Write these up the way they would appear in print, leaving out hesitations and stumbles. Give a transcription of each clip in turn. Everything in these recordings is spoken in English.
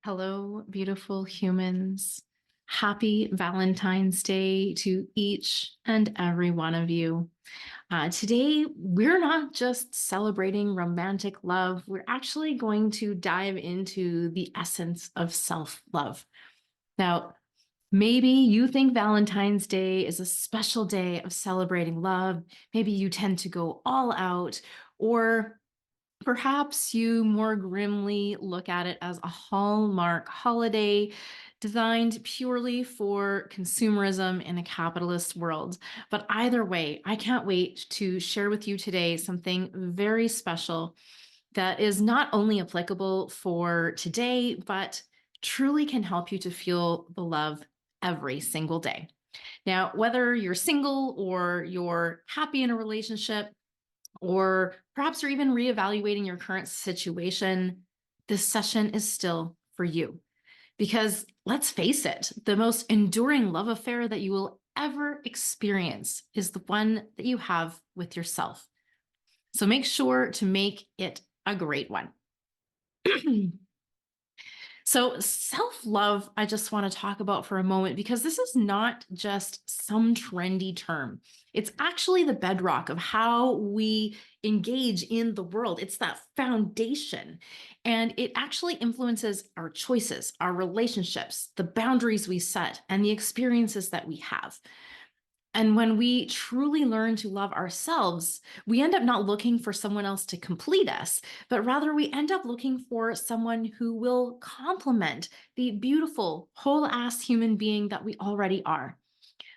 Hello, beautiful humans. Happy Valentine's Day to each and every one of you. Today, we're not just celebrating romantic love, we're actually going to dive into the essence of self love. Now, maybe you think Valentine's Day is a special day of celebrating love. Maybe you tend to go all out, or perhaps you more grimly look at it as a Hallmark holiday designed purely for consumerism in a capitalist world. But either way, I can't wait to share with you today something very special that is not only applicable for today, but truly can help you to feel the love every single day. Now, whether you're single or you're happy in a relationship, or perhaps you're even reevaluating your current situation, this session is still for you. Because let's face it, the most enduring love affair that you will ever experience is the one that you have with yourself. So make sure to make it a great one. So, self love, I just want to talk about for a moment because this is not just some trendy term. It's actually the bedrock of how we engage in the world. It's that foundation. And it actually influences our choices, our relationships, the boundaries we set, and the experiences that we have. And when we truly learn to love ourselves, we end up not looking for someone else to complete us, but rather we end up looking for someone who will complement the beautiful, whole ass human being that we already are.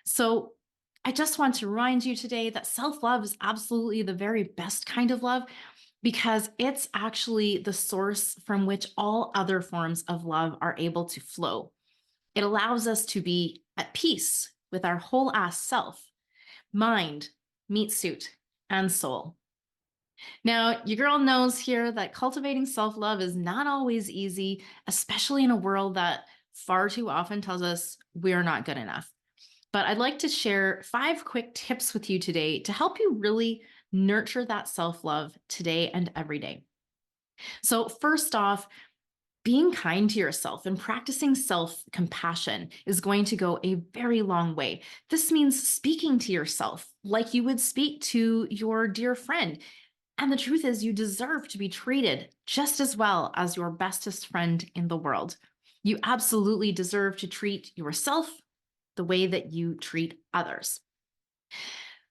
So I just want to remind you today that self love is absolutely the very best kind of love because it's actually the source from which all other forms of love are able to flow. It allows us to be at peace with our whole ass self, mind, meat suit, and soul. Now, your girl knows here that cultivating self love is not always easy, especially in a world that far too often tells us we're not good enough. But I'd like to share 5 quick tips with you today to help you really nurture that self love today and every day. So, first off, being kind to yourself and practicing self compassion is going to go a very long way. This means speaking to yourself like you would speak to your dear friend. And the truth is, you deserve to be treated just as well as your bestest friend in the world. You absolutely deserve to treat yourself the way that you treat others.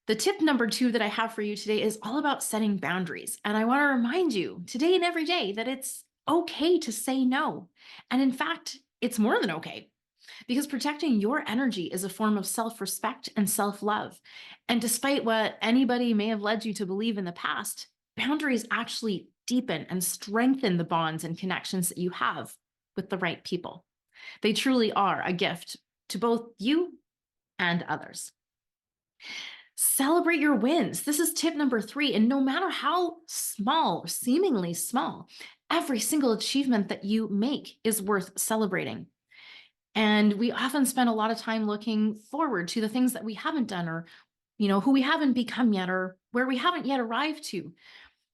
The tip number 2 that I have for you today is all about setting boundaries. And I want to remind you today and every day that it's okay to say no. And in fact, it's more than okay because protecting your energy is a form of self respect and self love. And despite what anybody may have led you to believe in the past, boundaries actually deepen and strengthen the bonds and connections that you have with the right people. They truly are a gift to both you and others. Celebrate your wins. This is tip number 3. And no matter how small, seemingly small, every single achievement that you make is worth celebrating. And we often spend a lot of time looking forward to the things that we haven't done or, who we haven't become yet or where we haven't yet arrived to.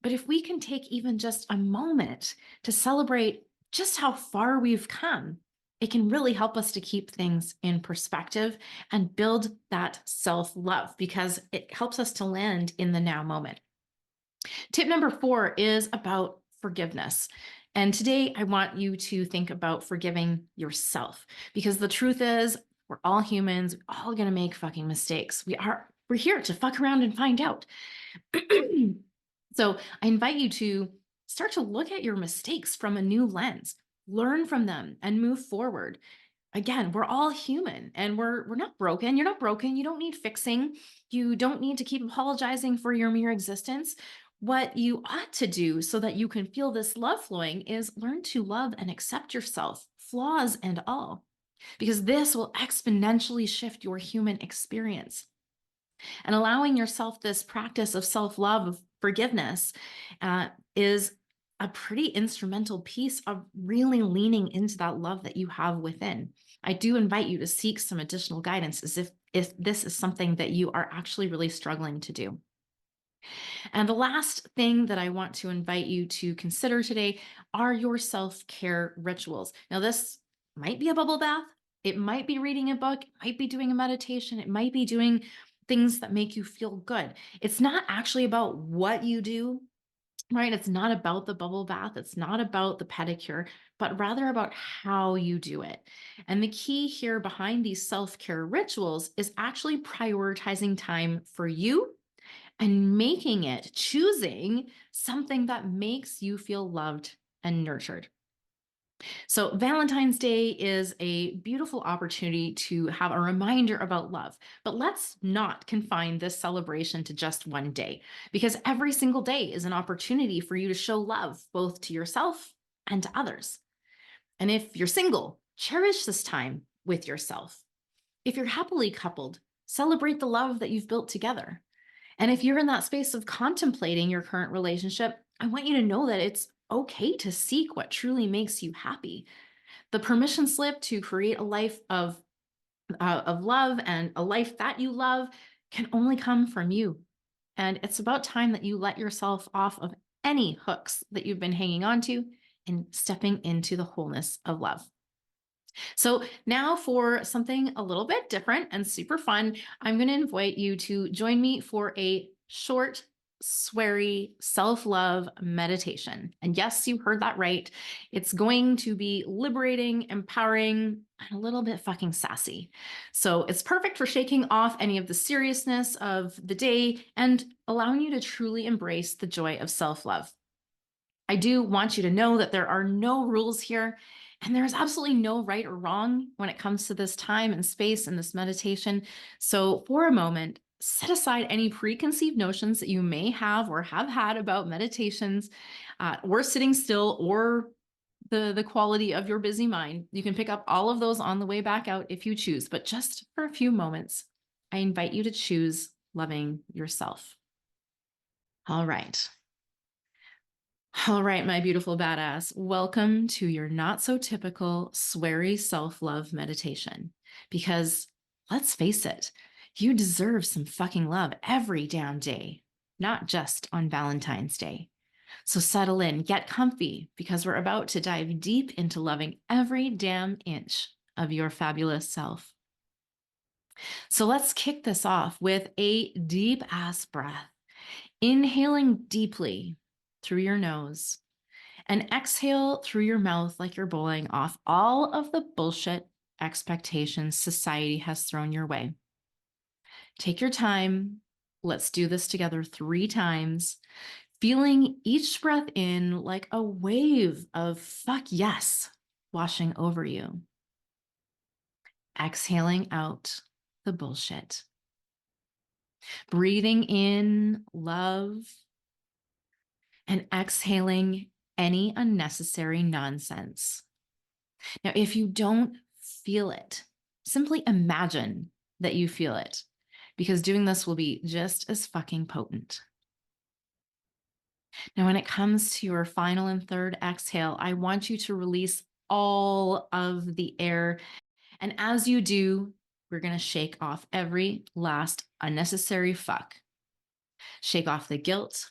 But if we can take even just a moment to celebrate just how far we've come, it can really help us to keep things in perspective and build that self love because it helps us to land in the now moment. Tip number 4 is about forgiveness. And today I want you to think about forgiving yourself because the truth is, we're all humans, we're all going to make fucking mistakes. We're here to fuck around and find out. So I invite you to start to look at your mistakes from a new lens, learn from them, and move forward. Again, we're all human and we're not broken. You're not broken. You don't need fixing. You don't need to keep apologizing for your mere existence. What you ought to do so that you can feel this love flowing is learn to love and accept yourself, flaws and all, because this will exponentially shift your human experience. And allowing yourself this practice of self love, of forgiveness, is a pretty instrumental piece of really leaning into that love that you have within. I do invite you to seek some additional guidance as if this is something that you are actually really struggling to do. And the last thing that I want to invite you to consider today are your self care rituals. Now, this might be a bubble bath, it might be reading a book, it might be doing a meditation, it might be doing things that make you feel good. It's not actually about what you do, right? It's not about the bubble bath, it's not about the pedicure, but rather about how you do it. And the key here behind these self care rituals is actually prioritizing time for you and making it, choosing something that makes you feel loved and nurtured. So, Valentine's Day is a beautiful opportunity to have a reminder about love. But let's not confine this celebration to just one day, because every single day is an opportunity for you to show love both to yourself and to others. And if you're single, cherish this time with yourself. If you're happily coupled, celebrate the love that you've built together. And if you're in that space of contemplating your current relationship, I want you to know that it's okay to seek what truly makes you happy. The permission slip to create a life of love and a life that you love can only come from you. And it's about time that you let yourself off of any hooks that you've been hanging on to and stepping into the wholeness of love. So now for something a little bit different and super fun, I'm going to invite you to join me for a short, sweary self-love meditation. And yes, you heard that right. It's going to be liberating, empowering, and a little bit fucking sassy. So it's perfect for shaking off any of the seriousness of the day and allowing you to truly embrace the joy of self-love. I do want you to know that there are no rules here, and there's absolutely no right or wrong when it comes to this time and space and this meditation. So, for a moment, set aside any preconceived notions that you may have or have had about meditations, or sitting still, or the quality of your busy mind. You can pick up all of those on the way back out if you choose, but just for a few moments, I invite you to choose loving yourself. All right. All right, my beautiful badass. Welcome to your not so typical sweary self love meditation. Because let's face it, you deserve some fucking love every damn day, not just on Valentine's Day. So settle in, get comfy, because we're about to dive deep into loving every damn inch of your fabulous self. So let's kick this off with a deep ass breath, inhaling deeply through your nose and exhale through your mouth like you're bowling off all of the bullshit expectations society has thrown your way. Take your time. Let's do this together 3 times, feeling each breath in like a wave of fuck yes washing over you. Exhaling out the bullshit. Breathing in love and exhaling any unnecessary nonsense. Now, if you don't feel it, simply imagine that you feel it, because doing this will be just as fucking potent. Now, when it comes to your final and third exhale, I want you to release all of the air. And as you do, we're going to shake off every last unnecessary fuck. Shake off the guilt,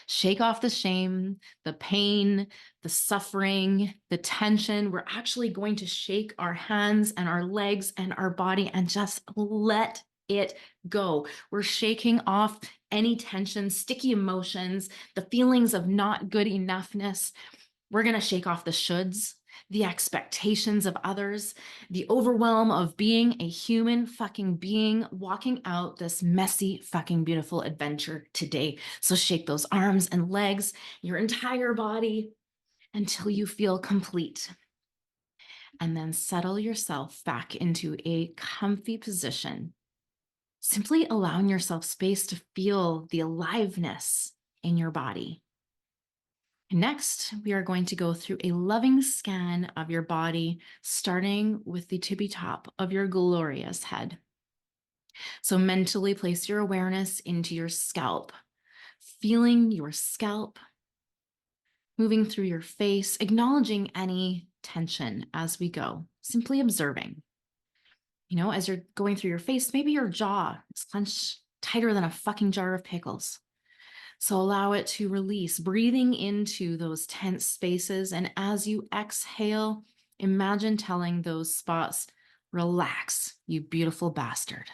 shake off the shame, the pain, the suffering, the tension. We're actually going to shake our hands and our legs and our body and just let it go. We're shaking off any tension, sticky emotions, the feelings of not good enoughness. We're going to shake off the shoulds, the expectations of others, the overwhelm of being a human fucking being walking out this messy fucking beautiful adventure today. So shake those arms and legs, your entire body until you feel complete. And then settle yourself back into a comfy position, simply allowing yourself space to feel the aliveness in your body. Next, we are going to go through a loving scan of your body, starting with the tippy top of your glorious head. So mentally place your awareness into your scalp, feeling your scalp, moving through your face, acknowledging any tension as we go, simply observing. As you're going through your face, maybe your jaw is clenched tighter than a fucking jar of pickles. So allow it to release, breathing into those tense spaces. And as you exhale, imagine telling those spots, relax, you beautiful bastard.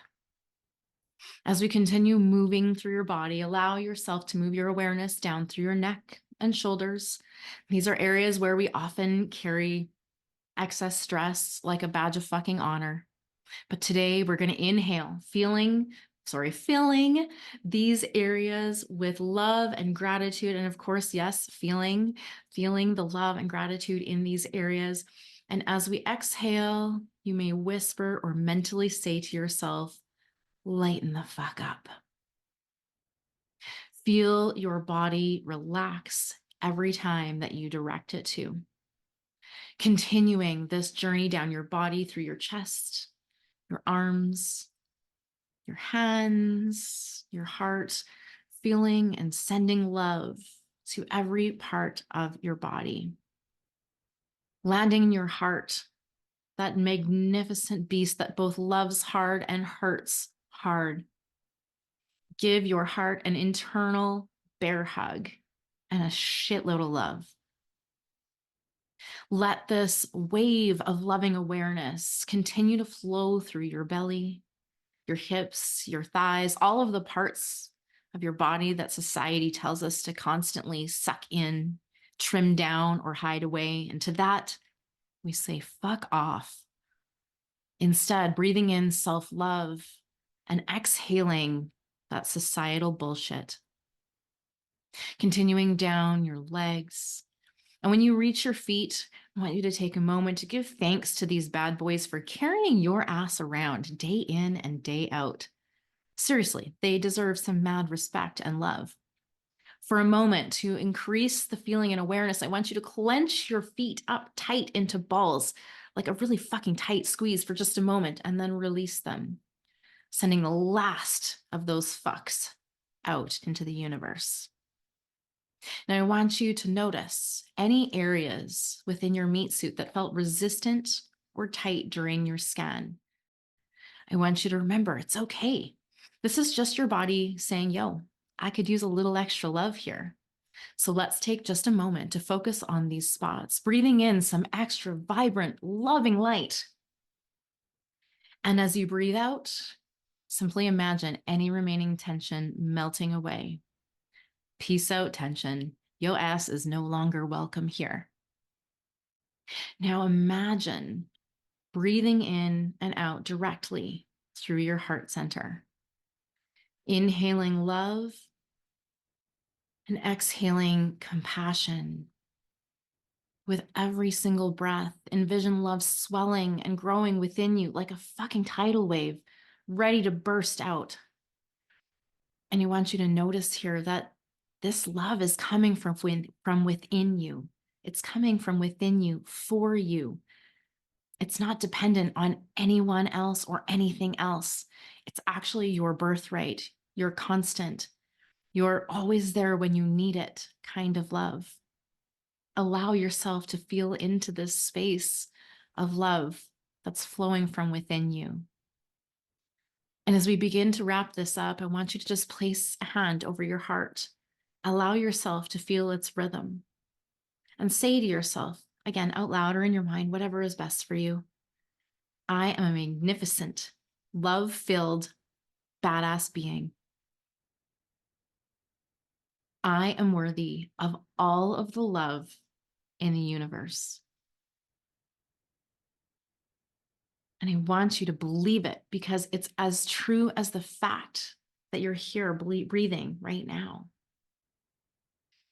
As we continue moving through your body, allow yourself to move your awareness down through your neck and shoulders. These are areas where we often carry excess stress like a badge of fucking honor. But today we're going to inhale, filling these areas with love and gratitude. And of course, yes, feeling the love and gratitude in these areas. And as we exhale, you may whisper or mentally say to yourself, lighten the fuck up. Feel your body relax every time that you direct it to. Continuing this journey down your body through your chest, your arms, your hands, your heart, feeling and sending love to every part of your body. Landing in your heart, that magnificent beast that both loves hard and hurts hard. Give your heart an internal bear hug and a shitload of love. Let this wave of loving awareness continue to flow through your belly, your hips, your thighs, all of the parts of your body that society tells us to constantly suck in, trim down, or hide away. And to that, we say, fuck off. Instead, breathing in self-love and exhaling that societal bullshit. Continuing down your legs. And when you reach your feet, I want you to take a moment to give thanks to these bad boys for carrying your ass around day in and day out. Seriously, they deserve some mad respect and love. For a moment, to increase the feeling and awareness, I want you to clench your feet up tight into balls, like a really fucking tight squeeze for just a moment, and then release them, sending the last of those fucks out into the universe. Now, I want you to notice any areas within your meat suit that felt resistant or tight during your scan. I want you to remember it's okay. This is just your body saying, yo, I could use a little extra love here. So let's take just a moment to focus on these spots, breathing in some extra vibrant, loving light. And as you breathe out, simply imagine any remaining tension melting away. Peace out, tension. Your ass is no longer welcome here. Now imagine breathing in and out directly through your heart center. Inhaling love and exhaling compassion. With every single breath, envision love swelling and growing within you like a fucking tidal wave, ready to burst out. And I want you to notice here that this love is coming from within you. It's coming from within you for you. It's not dependent on anyone else or anything else. It's actually your birthright, your constant, you're always there when you need it kind of love. Allow yourself to feel into this space of love that's flowing from within you. And as we begin to wrap this up, I want you to just place a hand over your heart. Allow yourself to feel its rhythm and say to yourself, again, out loud or in your mind, whatever is best for you, I am a magnificent, love-filled, badass being. I am worthy of all of the love in the universe. And I want you to believe it because it's as true as the fact that you're here breathing right now.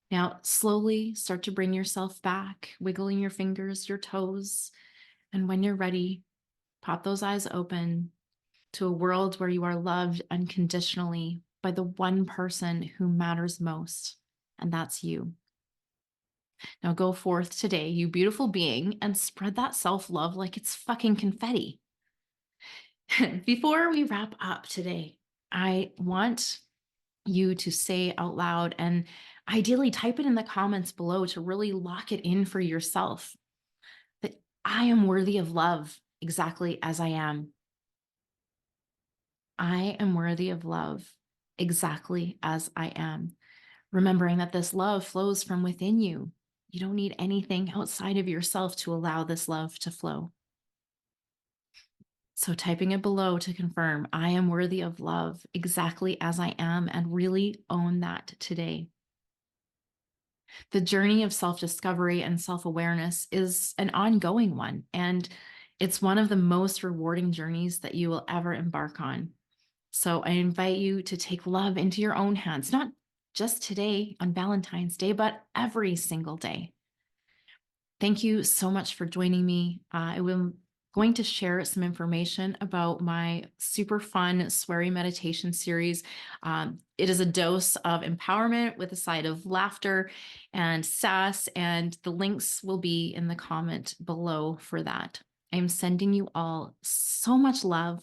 Now, slowly start to bring yourself back, wiggling your fingers, your toes. And when you're ready, pop those eyes open to a world where you are loved unconditionally by the one person who matters most, and that's you. Now go forth today, you beautiful being, and spread that self-love like it's fucking confetti. Before we wrap up today, I want you to say out loud and ideally type it in the comments below to really lock it in for yourself that I am worthy of love exactly as I am. I am worthy of love exactly as I am. remembering that this love flows from within you. You don't need anything outside of yourself to allow this love to flow. So, typing it below to confirm I am worthy of love exactly as I am, and really own that today. The journey of self discovery and self awareness is an ongoing one, and it's one of the most rewarding journeys that you will ever embark on. So, I invite you to take love into your own hands, not just today on Valentine's Day, but every single day. Thank you so much for joining me. I will going to share some information about my super fun Sweary meditation series. It is a dose of empowerment with a side of laughter and sass, and the links will be in the comment below for that. I'm sending you all so much love.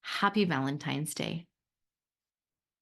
Happy Valentine's Day.